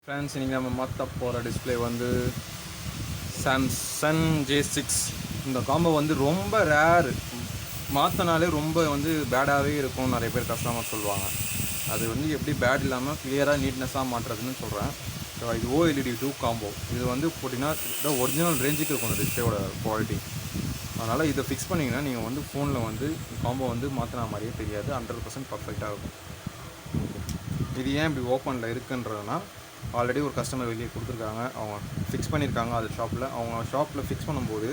Friends, இன்றைக்கி நம்ம மாற்ற போகிற டிஸ்பிளே வந்து சாம்சங் J6. இந்த காம்போ வந்து ரொம்ப ரேரு, மாற்றினாலே ரொம்ப வந்து பேடாகவே இருக்கும். நிறைய பேர் கஸ்டமர் சொல்லுவாங்க. அது வந்து எப்படி பேட் இல்லாமல் கிளியராக நீட்னஸாக மாட்டுறதுன்னு சொல்கிறேன். ஸோ இது OLED 2 காம்போ. இது வந்து போட்டிங்கன்னா ஒரிஜினல் ரேஞ்சுக்கு இருக்கும் இந்த டிஸ்பிளேயோட குவாலிட்டி. அதனால் இதை ஃபிக்ஸ் பண்ணிங்கன்னா நீங்கள் வந்து ஃபோனில் வந்து காம்போ வந்து மாற்றின மாதிரியே தெரியாது. 100% பர்ஃபெக்டாக இருக்கும். இது ஏன் இப்படி ஓப்பனில் இருக்குன்றதுனா, ஆல்ரெடி ஒரு கஸ்டமர் வெளியே கொடுத்துருக்காங்க, அவங்க ஃபிக்ஸ் பண்ணியிருக்காங்க. அது அவங்க ஷாப்பில் ஃபிக்ஸ் பண்ணும்போது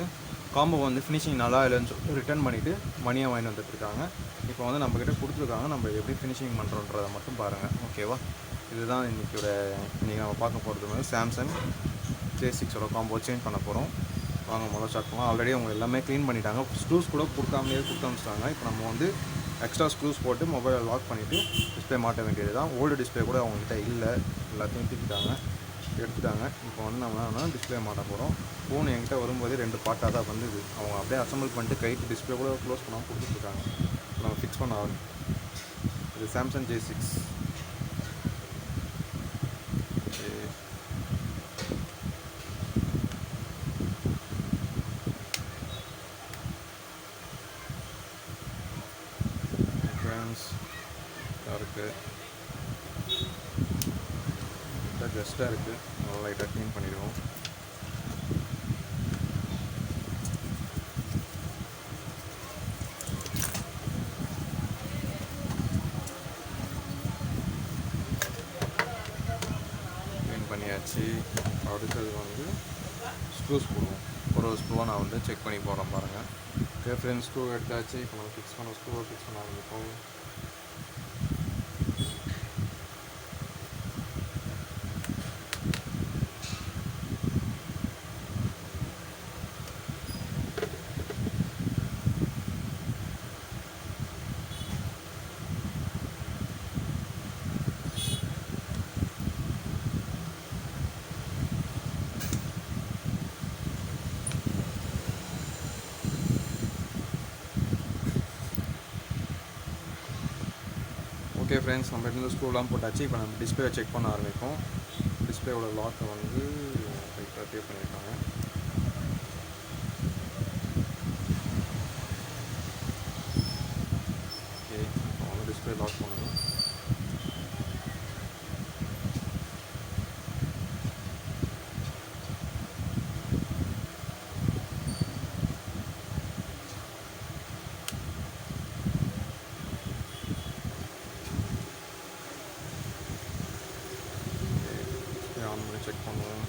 காம்போ வந்து ஃபினிஷிங் நல்லா இல்லைன்னு சொல்லி ரிட்டர்ன் பண்ணிவிட்டு மணியை வாங்கி வந்துட்டுருக்காங்க. இப்போ வந்து நம்மக்கிட்ட கொடுத்துருக்காங்க, நம்ம எப்படி ஃபினிஷிங் பண்ணுறோன்றதை மட்டும் பாருங்கள். ஓகேவா? இதுதான் இன்றைக்கி நம்ம பார்க்க போகிறது வந்து சாம்சங் J6 காம்போ சேஞ்ச் பண்ண போகிறோம். வாங்க முதல்ல ஸ்டார்ட் பண்ணலாம். ஆல்ரெடி அவங்க எல்லாமே க்ளீன் பண்ணிட்டாங்க. ஸ்க்ரூஸ் கூட கொடுக்காமலே கொடுத்து அனுப்பிச்சிட்டாங்க. இப்போ நம்ம வந்து எக்ஸ்ட்ரா ஸ்க்ரூஸ் போட்டு மொபைலை லாக் பண்ணிவிட்டு டிஸ்பிளே மாட்ட வேண்டியது தான். ஓல்டு டிஸ்பிளே கூட அவங்ககிட்ட இல்லை, எல்லாத்தையும் எடுத்துட்டாங்க. இப்போ வந்து நம்ம டிஸ்பிளே மாட்ட போகிறோம். ஃபோன் என்கிட்ட வரும்போதே 2 பார்ட்டாக தான் வந்தது. அவங்க அப்படியே அசம்பிள் பண்ணிட்டு கைட்டு டிஸ்பிளே கூட க்ளோஸ் பண்ணாமல் கொடுத்துட்ருக்காங்க. நம்ம ஃபிக்ஸ் பண்ண ஆகும். இது சாம்சங் J6. இருக்குது, ஜஸ்ட்டாக இருக்குது. நல்லா லைட்டாக க்ளீன் பண்ணிடுவோம். க்ளீன் பண்ணியாச்சு. அடுத்தது வந்து ஸ்க்ரூஸ் போடுவோம். ஒரு ஸ்க்ரூவாக நான் வந்து செக் பண்ணி போகிறேன் பாருங்கள். ரெஃபரன்ஸ் ஸ்க்ரூ எடுத்தாச்சு. இப்போ நம்ம ஃபிக்ஸ் பண்ண ஸ்க்ரூவை ஃபிக்ஸ் பண்ண ஆரம்பிப்போம். ஓகே ஃப்ரெண்ட்ஸ், நம்ம இந்த ஸ்க்ரூலாம் போட்டாச்சு. இப்போ நம்ம டிஸ்பிளே செக் பண்ண ஆரம்பிப்போம். டிஸ்பிளேயோட லாக்கை வந்து லைட்டாக டேப் பண்ணியிருக்காங்க. ஓகே, இப்போ வந்து டிஸ்பிளே லாக் பண்ணணும். ஆன் பண்ணி செக் பண்ணுவோம்.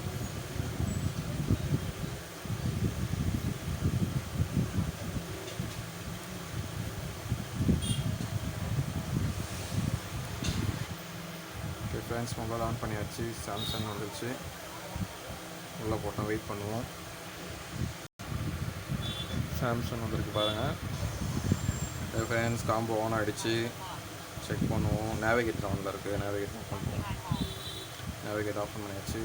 ஓகே ஃப்ரெண்ட்ஸ், மொபைல் ஆன் பண்ணியாச்சு. சாம்சங் வந்துருச்சு. உள்ளே போட்டோம், வெயிட் பண்ணுவோம். சாம்சங் வந்துருக்கு பாருங்கள். ஃப்ரெண்ட்ஸ், காம்போ ஆன் ஆகிடுச்சு. செக் பண்ணுவோம். நேவிகேட்டர் ஆனில் இருக்குது. நேவிகேட்டர் ஆஃப் பண்ணுவோம். நேவிகேட்டர் ஆஃப் பண்ணியாச்சு.